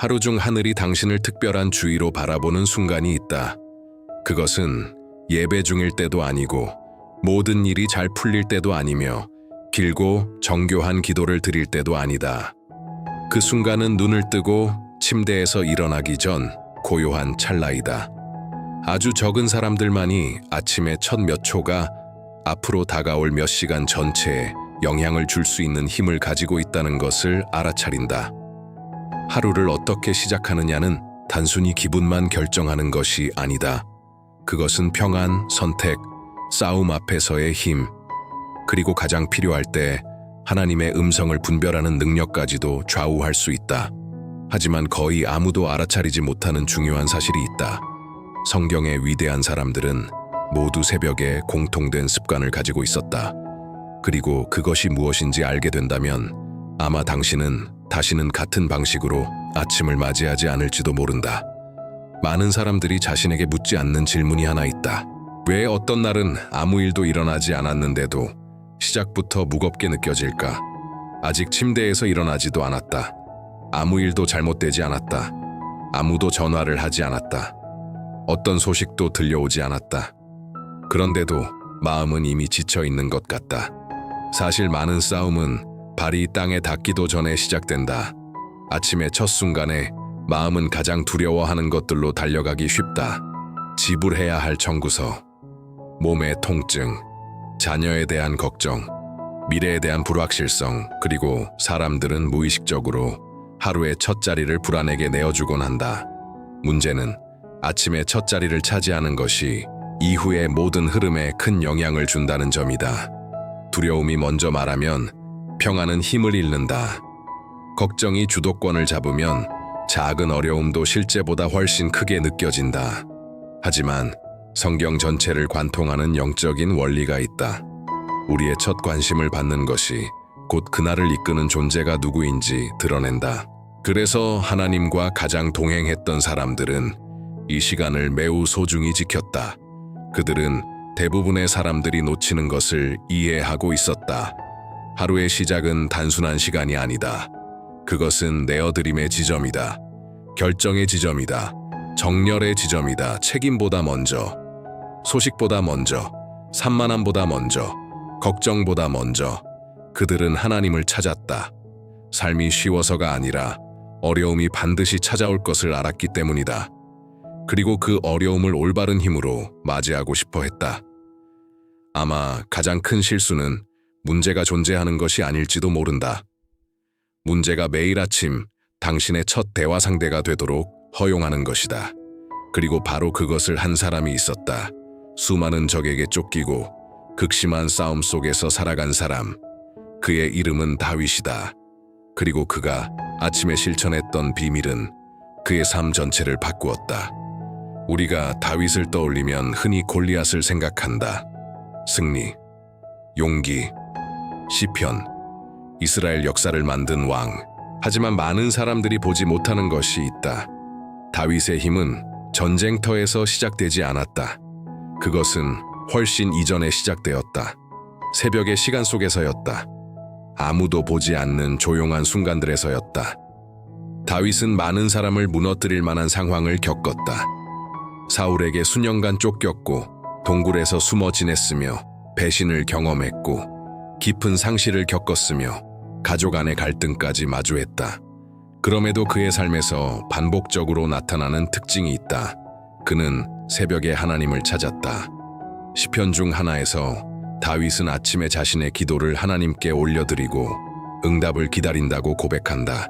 하루 중 하늘이 당신을 특별한 주의로 바라보는 순간이 있다. 그것은 예배 중일 때도 아니고 모든 일이 잘 풀릴 때도 아니며 길고 정교한 기도를 드릴 때도 아니다. 그 순간은 눈을 뜨고 침대에서 일어나기 전 고요한 찰나이다. 아주 적은 사람들만이 아침의 첫 몇 초가 앞으로 다가올 몇 시간 전체에 영향을 줄 수 있는 힘을 가지고 있다는 것을 알아차린다. 하루를 어떻게 시작하느냐는 단순히 기분만 결정하는 것이 아니다. 그것은 평안, 선택, 싸움 앞에서의 힘, 그리고 가장 필요할 때 하나님의 음성을 분별하는 능력까지도 좌우할 수 있다. 하지만 거의 아무도 알아차리지 못하는 중요한 사실이 있다. 성경의 위대한 사람들은 모두 새벽에 공통된 습관을 가지고 있었다. 그리고 그것이 무엇인지 알게 된다면 아마 당신은 다시는 같은 방식으로 아침을 맞이하지 않을지도 모른다. 많은 사람들이 자신에게 묻지 않는 질문이 하나 있다. 왜 어떤 날은 아무 일도 일어나지 않았는데도 시작부터 무겁게 느껴질까? 아직 침대에서 일어나지도 않았다. 아무 일도 잘못되지 않았다. 아무도 전화를 하지 않았다. 어떤 소식도 들려오지 않았다. 그런데도 마음은 이미 지쳐 있는 것 같다. 사실 많은 싸움은 발이 땅에 닿기도 전에 시작된다. 아침의 첫 순간에 마음은 가장 두려워하는 것들로 달려가기 쉽다. 지불해야 할 청구서, 몸의 통증, 자녀에 대한 걱정, 미래에 대한 불확실성, 그리고 사람들은 무의식적으로 하루의 첫 자리를 불안에게 내어주곤 한다. 문제는 아침의 첫 자리를 차지하는 것이 이후의 모든 흐름에 큰 영향을 준다는 점이다. 두려움이 먼저 말하면 평안은 힘을 잃는다. 걱정이 주도권을 잡으면 작은 어려움도 실제보다 훨씬 크게 느껴진다. 하지만 성경 전체를 관통하는 영적인 원리가 있다. 우리의 첫 관심을 받는 것이 곧 그날을 이끄는 존재가 누구인지 드러낸다. 그래서 하나님과 가장 동행했던 사람들은 이 시간을 매우 소중히 지켰다. 그들은 대부분의 사람들이 놓치는 것을 이해하고 있었다. 하루의 시작은 단순한 시간이 아니다. 그것은 내어드림의 지점이다. 결정의 지점이다. 정렬의 지점이다. 책임보다 먼저, 소식보다 먼저, 산만함보다 먼저, 걱정보다 먼저 그들은 하나님을 찾았다. 삶이 쉬워서가 아니라 어려움이 반드시 찾아올 것을 알았기 때문이다. 그리고 그 어려움을 올바른 힘으로 맞이하고 싶어 했다. 아마 가장 큰 실수는 문제가 존재하는 것이 아닐지도 모른다. 문제가 매일 아침 당신의 첫 대화 상대가 되도록 허용하는 것이다. 그리고 바로 그것을 한 사람이 있었다. 수많은 적에게 쫓기고 극심한 싸움 속에서 살아간 사람. 그의 이름은 다윗이다. 그리고 그가 아침에 실천했던 비밀은 그의 삶 전체를 바꾸었다. 우리가 다윗을 떠올리면 흔히 골리앗을 생각한다. 승리, 용기, 시편, 이스라엘 역사를 만든 왕. 하지만 많은 사람들이 보지 못하는 것이 있다. 다윗의 힘은 전쟁터에서 시작되지 않았다. 그것은 훨씬 이전에 시작되었다. 새벽의 시간 속에서였다. 아무도 보지 않는 조용한 순간들에서였다. 다윗은 많은 사람을 무너뜨릴 만한 상황을 겪었다. 사울에게 수년간 쫓겼고 동굴에서 숨어 지냈으며 배신을 경험했고 깊은 상실을 겪었으며 가족 안의 갈등까지 마주했다. 그럼에도 그의 삶에서 반복적으로 나타나는 특징이 있다. 그는 새벽에 하나님을 찾았다. 시편 중 하나에서 다윗은 아침에 자신의 기도를 하나님께 올려드리고 응답을 기다린다고 고백한다.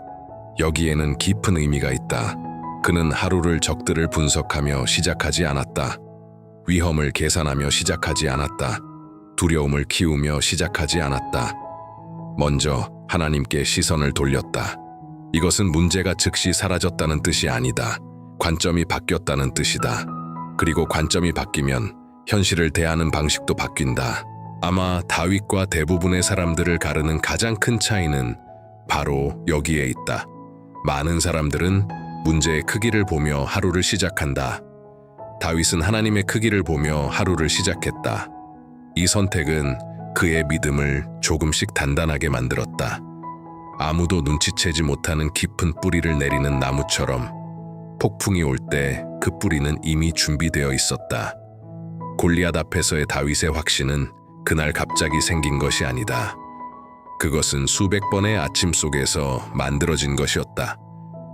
여기에는 깊은 의미가 있다. 그는 하루를 적들을 분석하며 시작하지 않았다. 위험을 계산하며 시작하지 않았다. 두려움을 키우며 시작하지 않았다. 먼저 하나님께 시선을 돌렸다. 이것은 문제가 즉시 사라졌다는 뜻이 아니다. 관점이 바뀌었다는 뜻이다. 그리고 관점이 바뀌면 현실을 대하는 방식도 바뀐다. 아마 다윗과 대부분의 사람들을 가르는 가장 큰 차이는 바로 여기에 있다. 많은 사람들은 문제의 크기를 보며 하루를 시작한다. 다윗은 하나님의 크기를 보며 하루를 시작했다. 이 선택은 그의 믿음을 조금씩 단단하게 만들었다. 아무도 눈치채지 못하는 깊은 뿌리를 내리는 나무처럼 폭풍이 올 때 그 뿌리는 이미 준비되어 있었다. 골리앗 앞에서의 다윗의 확신은 그날 갑자기 생긴 것이 아니다. 그것은 수백 번의 아침 속에서 만들어진 것이었다.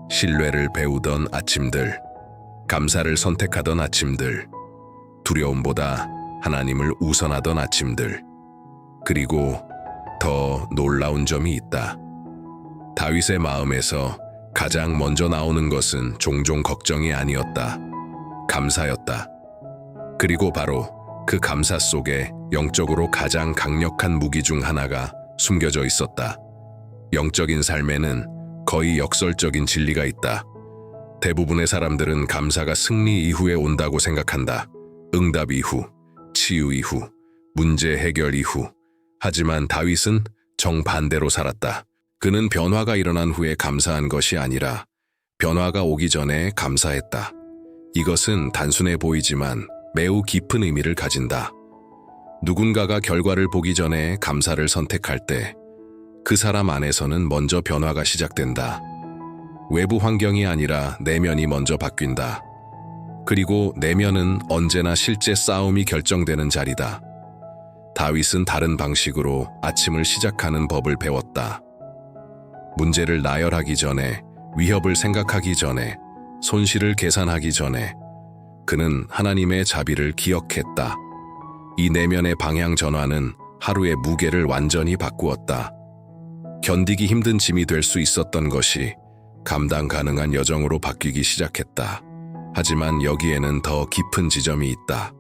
신뢰를 배우던 아침들, 감사를 선택하던 아침들, 두려움보다 하나님을 우선하던 아침들. 그리고 더 놀라운 점이 있다. 다윗의 마음에서 가장 먼저 나오는 것은 종종 걱정이 아니었다. 감사였다. 그리고 바로 그 감사 속에 영적으로 가장 강력한 무기 중 하나가 숨겨져 있었다. 영적인 삶에는 거의 역설적인 진리가 있다. 대부분의 사람들은 감사가 승리 이후에 온다고 생각한다. 응답 이후, 치유 이후, 문제 해결 이후. 하지만 다윗은 정반대로 살았다. 그는 변화가 일어난 후에 감사한 것이 아니라 변화가 오기 전에 감사했다. 이것은 단순해 보이지만 매우 깊은 의미를 가진다. 누군가가 결과를 보기 전에 감사를 선택할 때 그 사람 안에서는 먼저 변화가 시작된다. 외부 환경이 아니라 내면이 먼저 바뀐다. 그리고 내면은 언제나 실제 싸움이 결정되는 자리다. 다윗은 다른 방식으로 아침을 시작하는 법을 배웠다. 문제를 나열하기 전에, 위협을 생각하기 전에, 손실을 계산하기 전에 그는 하나님의 자비를 기억했다. 이 내면의 방향 전환은 하루의 무게를 완전히 바꾸었다. 견디기 힘든 짐이 될 수 있었던 것이 감당 가능한 여정으로 바뀌기 시작했다. 하지만 여기에는 더 깊은 지점이 있다.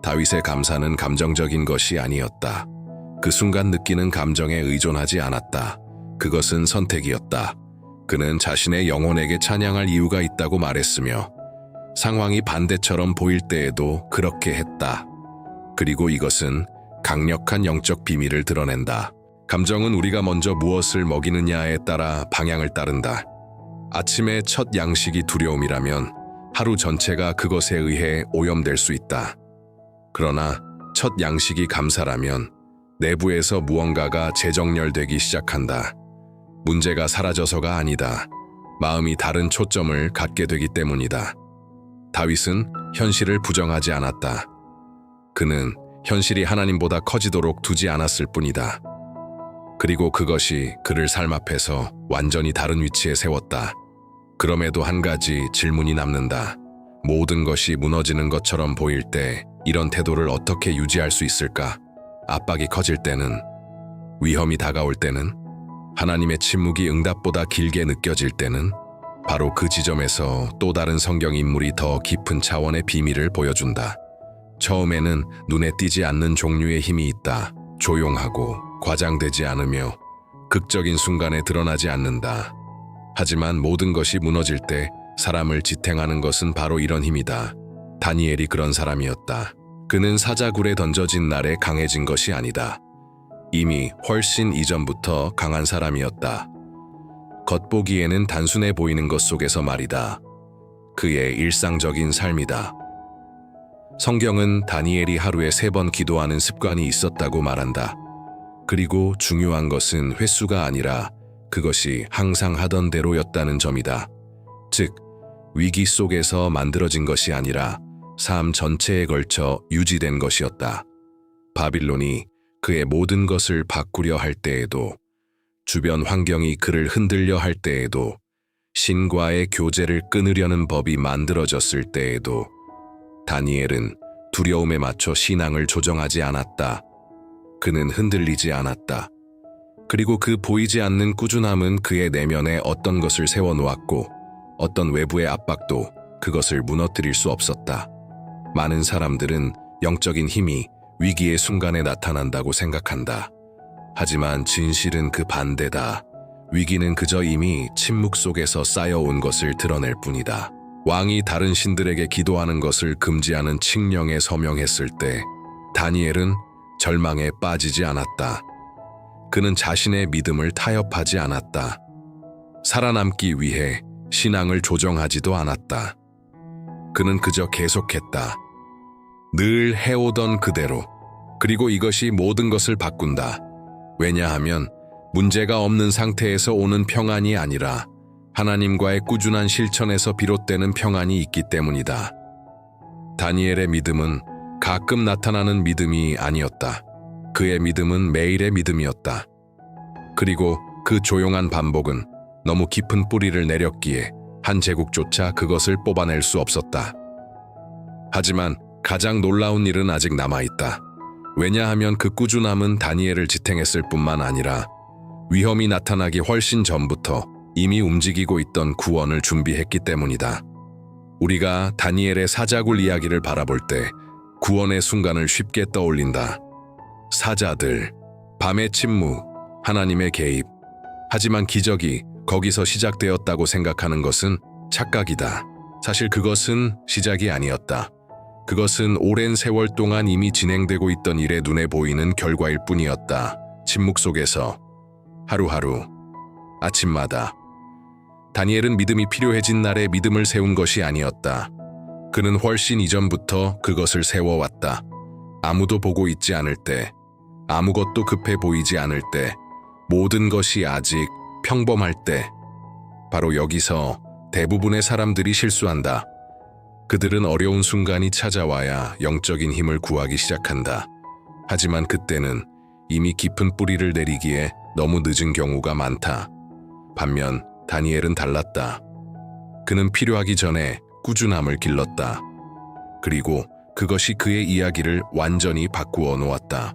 다윗의 감사는 감정적인 것이 아니었다. 그 순간 느끼는 감정에 의존하지 않았다. 그것은 선택이었다. 그는 자신의 영혼에게 찬양할 이유가 있다고 말했으며 상황이 반대처럼 보일 때에도 그렇게 했다. 그리고 이것은 강력한 영적 비밀을 드러낸다. 감정은 우리가 먼저 무엇을 먹이느냐에 따라 방향을 따른다. 아침의 첫 양식이 두려움이라면 하루 전체가 그것에 의해 오염될 수 있다. 그러나 첫 양식이 감사라면 내부에서 무언가가 재정렬되기 시작한다. 문제가 사라져서가 아니다. 마음이 다른 초점을 갖게 되기 때문이다. 다윗은 현실을 부정하지 않았다. 그는 현실이 하나님보다 커지도록 두지 않았을 뿐이다. 그리고 그것이 그를 삶 앞에서 완전히 다른 위치에 세웠다. 그럼에도 한 가지 질문이 남는다. 모든 것이 무너지는 것처럼 보일 때 이런 태도를 어떻게 유지할 수 있을까? 압박이 커질 때는, 위험이 다가올 때는, 하나님의 침묵이 응답보다 길게 느껴질 때는 바로 그 지점에서 또 다른 성경 인물이 더 깊은 차원의 비밀을 보여준다. 처음에는 눈에 띄지 않는 종류의 힘이 있다. 조용하고 과장되지 않으며 극적인 순간에 드러나지 않는다. 하지만 모든 것이 무너질 때 사람을 지탱하는 것은 바로 이런 힘이다. 다니엘이 그런 사람이었다. 그는 사자굴에 던져진 날에 강해진 것이 아니다. 이미 훨씬 이전부터 강한 사람이었다. 겉보기에는 단순해 보이는 것 속에서 말이다. 그의 일상적인 삶이다. 성경은 다니엘이 하루에 3번 기도하는 습관이 있었다고 말한다. 그리고 중요한 것은 횟수가 아니라 그것이 항상 하던 대로였다는 점이다. 즉, 위기 속에서 만들어진 것이 아니라 삶 전체에 걸쳐 유지된 것이었다. 바빌론이 그의 모든 것을 바꾸려 할 때에도, 주변 환경이 그를 흔들려 할 때에도, 신과의 교제를 끊으려는 법이 만들어졌을 때에도 다니엘은 두려움에 맞춰 신앙을 조정하지 않았다. 그는 흔들리지 않았다. 그리고 그 보이지 않는 꾸준함은 그의 내면에 어떤 것을 세워놓았고 어떤 외부의 압박도 그것을 무너뜨릴 수 없었다. 많은 사람들은 영적인 힘이 위기의 순간에 나타난다고 생각한다. 하지만 진실은 그 반대다. 위기는 그저 이미 침묵 속에서 쌓여온 것을 드러낼 뿐이다. 왕이 다른 신들에게 기도하는 것을 금지하는 칙령에 서명했을 때 다니엘은 절망에 빠지지 않았다. 그는 자신의 믿음을 타협하지 않았다. 살아남기 위해 신앙을 조정하지도 않았다. 그는 그저 계속했다. 늘 해오던 그대로. 그리고 이것이 모든 것을 바꾼다. 왜냐하면 문제가 없는 상태에서 오는 평안이 아니라 하나님과의 꾸준한 실천에서 비롯되는 평안이 있기 때문이다. 다니엘의 믿음은 가끔 나타나는 믿음이 아니었다. 그의 믿음은 매일의 믿음이었다. 그리고 그 조용한 반복은 너무 깊은 뿌리를 내렸기에 한 제국조차 그것을 뽑아낼 수 없었다. 하지만 가장 놀라운 일은 아직 남아있다. 왜냐하면 그 꾸준함은 다니엘을 지탱했을 뿐만 아니라 위험이 나타나기 훨씬 전부터 이미 움직이고 있던 구원을 준비했기 때문이다. 우리가 다니엘의 사자굴 이야기를 바라볼 때 구원의 순간을 쉽게 떠올린다. 사자들, 밤의 침묵, 하나님의 개입. 하지만 기적이 거기서 시작되었다고 생각하는 것은 착각이다. 사실 그것은 시작이 아니었다. 그것은 오랜 세월 동안 이미 진행되고 있던 일의 눈에 보이는 결과일 뿐이었다. 침묵 속에서 하루하루, 아침마다. 다니엘은 믿음이 필요해진 날에 믿음을 세운 것이 아니었다. 그는 훨씬 이전부터 그것을 세워왔다. 아무도 보고 있지 않을 때, 아무것도 급해 보이지 않을 때, 모든 것이 아직 평범할 때. 바로 여기서 대부분의 사람들이 실수한다. 그들은 어려운 순간이 찾아와야 영적인 힘을 구하기 시작한다. 하지만 그때는 이미 깊은 뿌리를 내리기에 너무 늦은 경우가 많다. 반면 다니엘은 달랐다. 그는 필요하기 전에 꾸준함을 길렀다. 그리고 그것이 그의 이야기를 완전히 바꾸어 놓았다.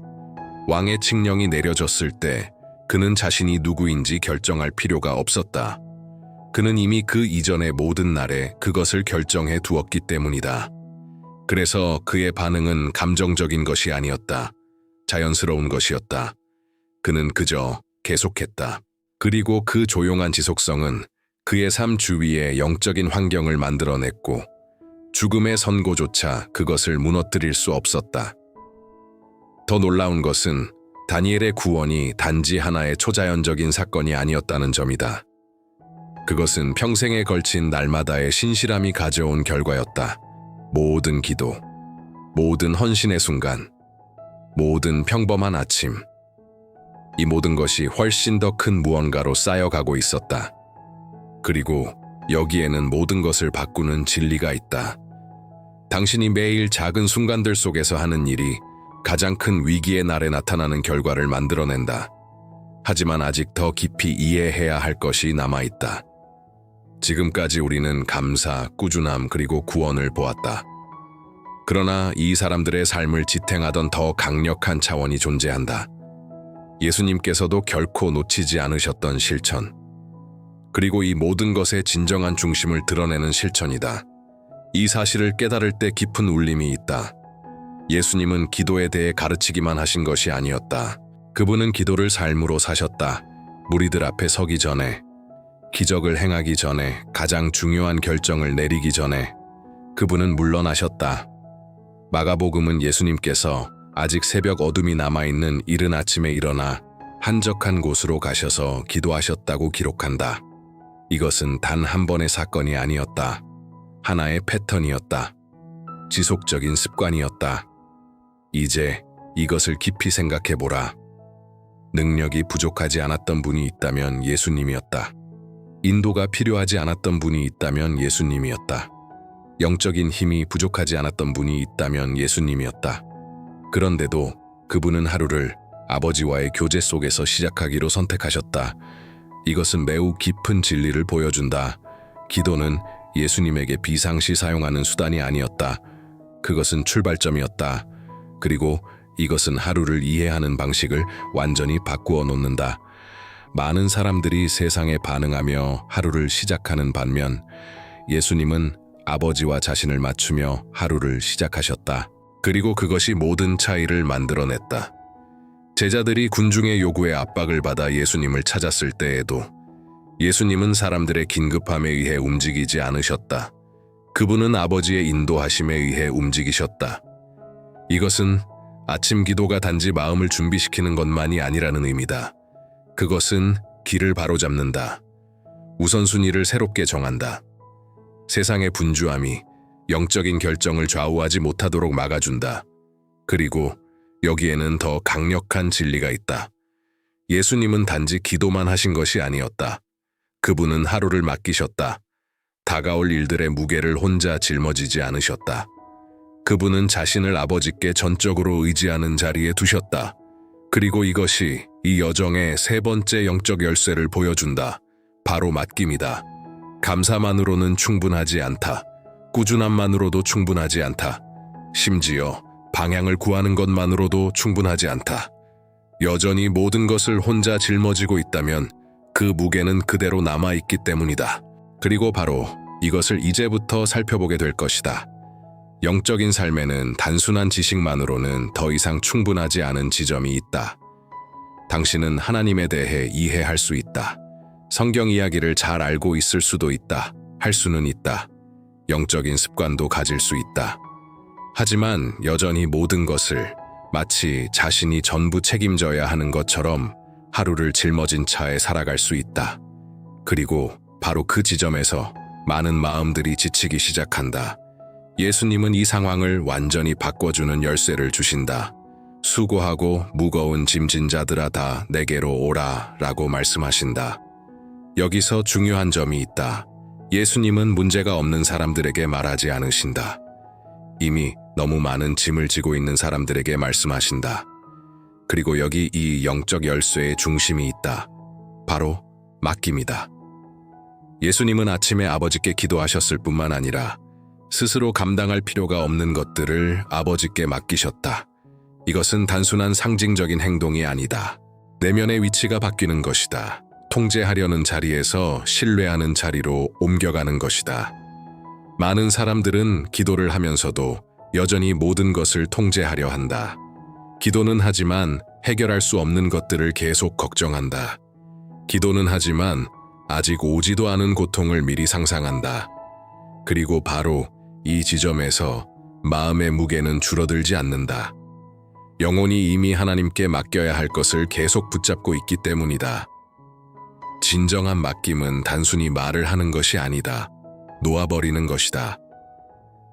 왕의 칙령이 내려졌을 때 그는 자신이 누구인지 결정할 필요가 없었다. 그는 이미 그 이전의 모든 날에 그것을 결정해 두었기 때문이다. 그래서 그의 반응은 감정적인 것이 아니었다. 자연스러운 것이었다. 그는 그저 계속했다. 그리고 그 조용한 지속성은 그의 삶 주위에 영적인 환경을 만들어냈고 죽음의 선고조차 그것을 무너뜨릴 수 없었다. 더 놀라운 것은 다니엘의 구원이 단지 하나의 초자연적인 사건이 아니었다는 점이다. 그것은 평생에 걸친 날마다의 신실함이 가져온 결과였다. 모든 기도, 모든 헌신의 순간, 모든 평범한 아침. 이 모든 것이 훨씬 더 큰 무언가로 쌓여가고 있었다. 그리고 여기에는 모든 것을 바꾸는 진리가 있다. 당신이 매일 작은 순간들 속에서 하는 일이 가장 큰 위기의 날에 나타나는 결과를 만들어낸다. 하지만 아직 더 깊이 이해해야 할 것이 남아있다. 지금까지 우리는 감사, 꾸준함 그리고 구원을 보았다. 그러나 이 사람들의 삶을 지탱하던 더 강력한 차원이 존재한다. 예수님께서도 결코 놓치지 않으셨던 실천. 그리고 이 모든 것의 진정한 중심을 드러내는 실천이다. 이 사실을 깨달을 때 깊은 울림이 있다. 예수님은 기도에 대해 가르치기만 하신 것이 아니었다. 그분은 기도를 삶으로 사셨다. 무리들 앞에 서기 전에, 기적을 행하기 전에, 가장 중요한 결정을 내리기 전에 그분은 물러나셨다. 마가복음은 예수님께서 아직 새벽 어둠이 남아있는 이른 아침에 일어나 한적한 곳으로 가셔서 기도하셨다고 기록한다. 이것은 단 한 번의 사건이 아니었다. 하나의 패턴이었다. 지속적인 습관이었다. 이제 이것을 깊이 생각해보라. 능력이 부족하지 않았던 분이 있다면 예수님이었다. 인도가 필요하지 않았던 분이 있다면 예수님이었다. 영적인 힘이 부족하지 않았던 분이 있다면 예수님이었다. 그런데도 그분은 하루를 아버지와의 교제 속에서 시작하기로 선택하셨다. 이것은 매우 깊은 진리를 보여준다. 기도는 예수님에게 비상시 사용하는 수단이 아니었다. 그것은 출발점이었다. 그리고 이것은 하루를 이해하는 방식을 완전히 바꾸어 놓는다. 많은 사람들이 세상에 반응하며 하루를 시작하는 반면 예수님은 아버지와 자신을 맞추며 하루를 시작하셨다. 그리고 그것이 모든 차이를 만들어냈다. 제자들이 군중의 요구에 압박을 받아 예수님을 찾았을 때에도 예수님은 사람들의 긴급함에 의해 움직이지 않으셨다. 그분은 아버지의 인도하심에 의해 움직이셨다. 이것은 아침 기도가 단지 마음을 준비시키는 것만이 아니라는 의미다. 그것은 길을 바로잡는다. 우선순위를 새롭게 정한다. 세상의 분주함이 영적인 결정을 좌우하지 못하도록 막아준다. 그리고 여기에는 더 강력한 진리가 있다. 예수님은 단지 기도만 하신 것이 아니었다. 그분은 하루를 맡기셨다. 다가올 일들의 무게를 혼자 짊어지지 않으셨다. 그분은 자신을 아버지께 전적으로 의지하는 자리에 두셨다. 그리고 이것이 이 여정의 세 번째 영적 열쇠를 보여준다. 바로 맡김이다. 감사만으로는 충분하지 않다. 꾸준함만으로도 충분하지 않다. 심지어 방향을 구하는 것만으로도 충분하지 않다. 여전히 모든 것을 혼자 짊어지고 있다면 그 무게는 그대로 남아있기 때문이다. 그리고 바로 이것을 이제부터 살펴보게 될 것이다. 영적인 삶에는 단순한 지식만으로는 더 이상 충분하지 않은 지점이 있다. 당신은 하나님에 대해 이해할 수 있다. 성경 이야기를 잘 알고 있을 수도 있다. 할 수는 있다. 영적인 습관도 가질 수 있다. 하지만 여전히 모든 것을 마치 자신이 전부 책임져야 하는 것처럼 하루를 짊어진 차에 살아갈 수 있다. 그리고 바로 그 지점에서 많은 마음들이 지치기 시작한다. 예수님은 이 상황을 완전히 바꿔주는 열쇠를 주신다. 수고하고 무거운 짐진 자들아 다 내게로 오라 라고 말씀하신다. 여기서 중요한 점이 있다. 예수님은 문제가 없는 사람들에게 말하지 않으신다. 이미 너무 많은 짐을 지고 있는 사람들에게 말씀하신다. 그리고 여기 이 영적 열쇠의 중심이 있다. 바로 맡김이다. 예수님은 아침에 아버지께 기도하셨을 뿐만 아니라 스스로 감당할 필요가 없는 것들을 아버지께 맡기셨다. 이것은 단순한 상징적인 행동이 아니다. 내면의 위치가 바뀌는 것이다. 통제하려는 자리에서 신뢰하는 자리로 옮겨가는 것이다. 많은 사람들은 기도를 하면서도 여전히 모든 것을 통제하려 한다. 기도는 하지만 해결할 수 없는 것들을 계속 걱정한다. 기도는 하지만 아직 오지도 않은 고통을 미리 상상한다. 그리고 바로 이 지점에서 마음의 무게는 줄어들지 않는다. 영혼이 이미 하나님께 맡겨야 할 것을 계속 붙잡고 있기 때문이다. 진정한 맡김은 단순히 말을 하는 것이 아니다. 놓아버리는 것이다.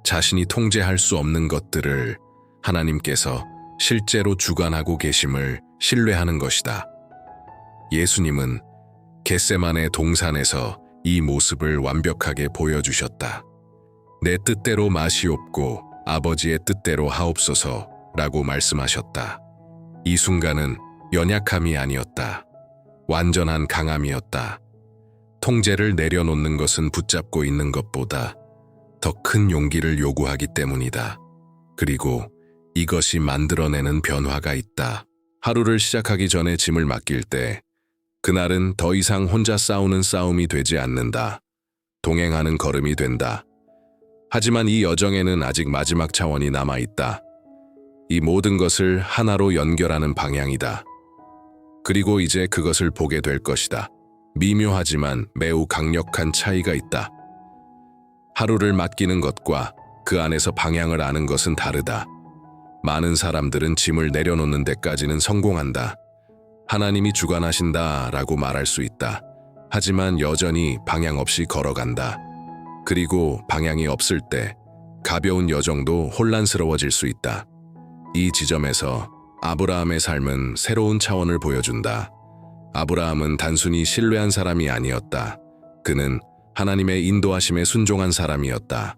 자신이 통제할 수 없는 것들을 하나님께서 실제로 주관하고 계심을 신뢰하는 것이다. 예수님은 겟세마네 동산에서 이 모습을 완벽하게 보여주셨다. 내 뜻대로 마시옵고 아버지의 뜻대로 하옵소서 라고 말씀하셨다. 이 순간은 연약함이 아니었다. 완전한 강함이었다. 통제를 내려놓는 것은 붙잡고 있는 것보다 더 큰 용기를 요구하기 때문이다. 그리고 이것이 만들어내는 변화가 있다. 하루를 시작하기 전에 짐을 맡길 때 그날은 더 이상 혼자 싸우는 싸움이 되지 않는다. 동행하는 걸음이 된다. 하지만 이 여정에는 아직 마지막 차원이 남아있다. 이 모든 것을 하나로 연결하는 방향이다. 그리고 이제 그것을 보게 될 것이다. 미묘하지만 매우 강력한 차이가 있다. 하루를 맡기는 것과 그 안에서 방향을 아는 것은 다르다. 많은 사람들은 짐을 내려놓는 데까지는 성공한다. 하나님이 주관하신다 라고 말할 수 있다. 하지만 여전히 방향 없이 걸어간다. 그리고 방향이 없을 때 가벼운 여정도 혼란스러워질 수 있다. 이 지점에서 아브라함의 삶은 새로운 차원을 보여준다. 아브라함은 단순히 신뢰한 사람이 아니었다. 그는 하나님의 인도하심에 순종한 사람이었다.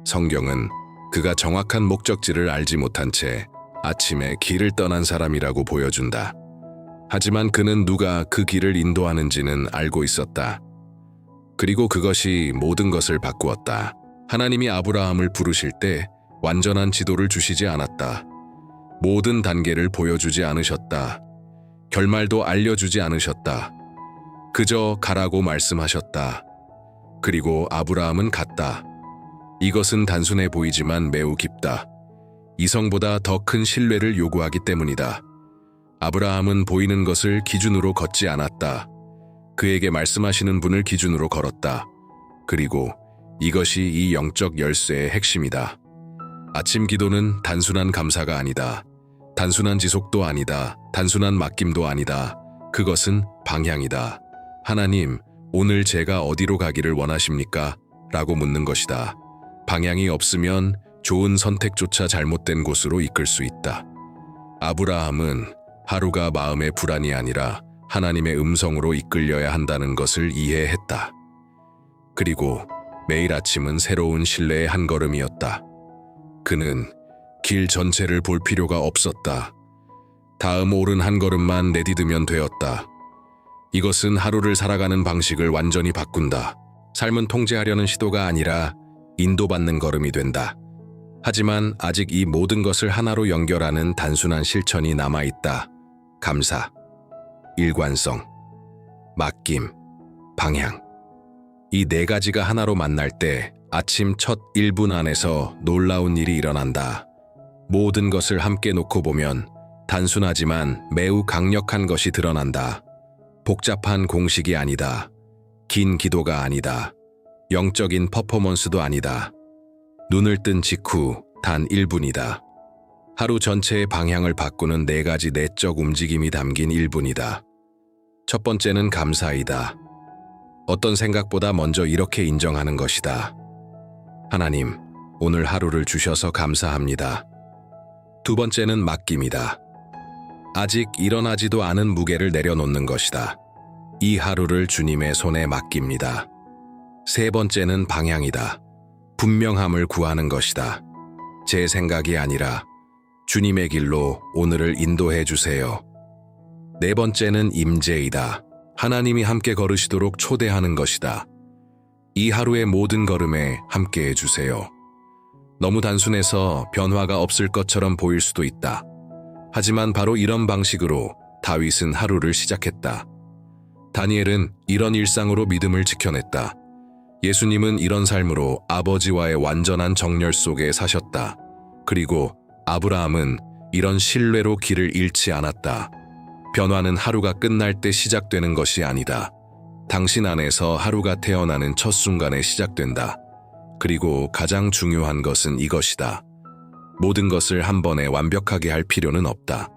성경은 그가 정확한 목적지를 알지 못한 채 아침에 길을 떠난 사람이라고 보여준다. 하지만 그는 누가 그 길을 인도하는지는 알고 있었다. 그리고 그것이 모든 것을 바꾸었다. 하나님이 아브라함을 부르실 때 완전한 지도를 주시지 않았다. 모든 단계를 보여주지 않으셨다. 결말도 알려주지 않으셨다. 그저 가라고 말씀하셨다. 그리고 아브라함은 갔다. 이것은 단순해 보이지만 매우 깊다. 이성보다 더 큰 신뢰를 요구하기 때문이다. 아브라함은 보이는 것을 기준으로 걷지 않았다. 그에게 말씀하시는 분을 기준으로 걸었다. 그리고 이것이 이 영적 열쇠의 핵심이다. 아침 기도는 단순한 감사가 아니다. 단순한 지속도 아니다. 단순한 맡김도 아니다. 그것은 방향이다. 하나님, 오늘 제가 어디로 가기를 원하십니까? 라고 묻는 것이다. 방향이 없으면 좋은 선택조차 잘못된 곳으로 이끌 수 있다. 아브라함은 하루가 마음의 불안이 아니라 하나님의 음성으로 이끌려야 한다는 것을 이해했다. 그리고 매일 아침은 새로운 신뢰의 한 걸음이었다. 그는 길 전체를 볼 필요가 없었다. 다음 옳은 한 걸음만 내디디면 되었다. 이것은 하루를 살아가는 방식을 완전히 바꾼다. 삶은 통제하려는 시도가 아니라 인도받는 걸음이 된다. 하지만 아직 이 모든 것을 하나로 연결하는 단순한 실천이 남아있다. 감사, 일관성, 맡김, 방향. 이 네 가지가 하나로 만날 때 아침 첫 1분 안에서 놀라운 일이 일어난다. 모든 것을 함께 놓고 보면 단순하지만 매우 강력한 것이 드러난다. 복잡한 공식이 아니다. 긴 기도가 아니다. 영적인 퍼포먼스도 아니다. 눈을 뜬 직후 단 1분이다. 하루 전체의 방향을 바꾸는 네 가지 내적 움직임이 담긴 1분이다. 첫 번째는 감사이다. 어떤 생각보다 먼저 이렇게 인정하는 것이다. 하나님, 오늘 하루를 주셔서 감사합니다. 두 번째는 맡김이다. 아직 일어나지도 않은 무게를 내려놓는 것이다. 이 하루를 주님의 손에 맡깁니다. 세 번째는 방향이다. 분명함을 구하는 것이다. 제 생각이 아니라 주님의 길로 오늘을 인도해 주세요. 네 번째는 임재이다. 하나님이 함께 걸으시도록 초대하는 것이다. 이 하루의 모든 걸음에 함께 해주세요. 너무 단순해서 변화가 없을 것처럼 보일 수도 있다. 하지만 바로 이런 방식으로 다윗은 하루를 시작했다. 다니엘은 이런 일상으로 믿음을 지켜냈다. 예수님은 이런 삶으로 아버지와의 완전한 정열 속에 사셨다. 그리고 아브라함은 이런 신뢰로 길을 잃지 않았다. 변화는 하루가 끝날 때 시작되는 것이 아니다. 당신 안에서 하루가 태어나는 첫 순간에 시작된다. 그리고 가장 중요한 것은 이것이다. 모든 것을 한 번에 완벽하게 할 필요는 없다.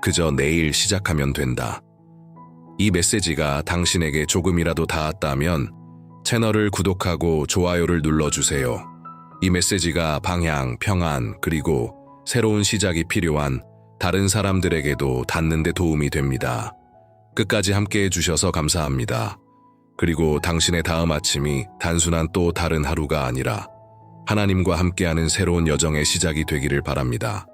그저 내일 시작하면 된다. 이 메시지가 당신에게 조금이라도 닿았다면 채널을 구독하고 좋아요를 눌러주세요. 이 메시지가 방향, 평안, 그리고 새로운 시작이 필요한 다른 사람들에게도 닿는 데 도움이 됩니다. 끝까지 함께 해주셔서 감사합니다. 그리고 당신의 다음 아침이 단순한 또 다른 하루가 아니라 하나님과 함께하는 새로운 여정의 시작이 되기를 바랍니다.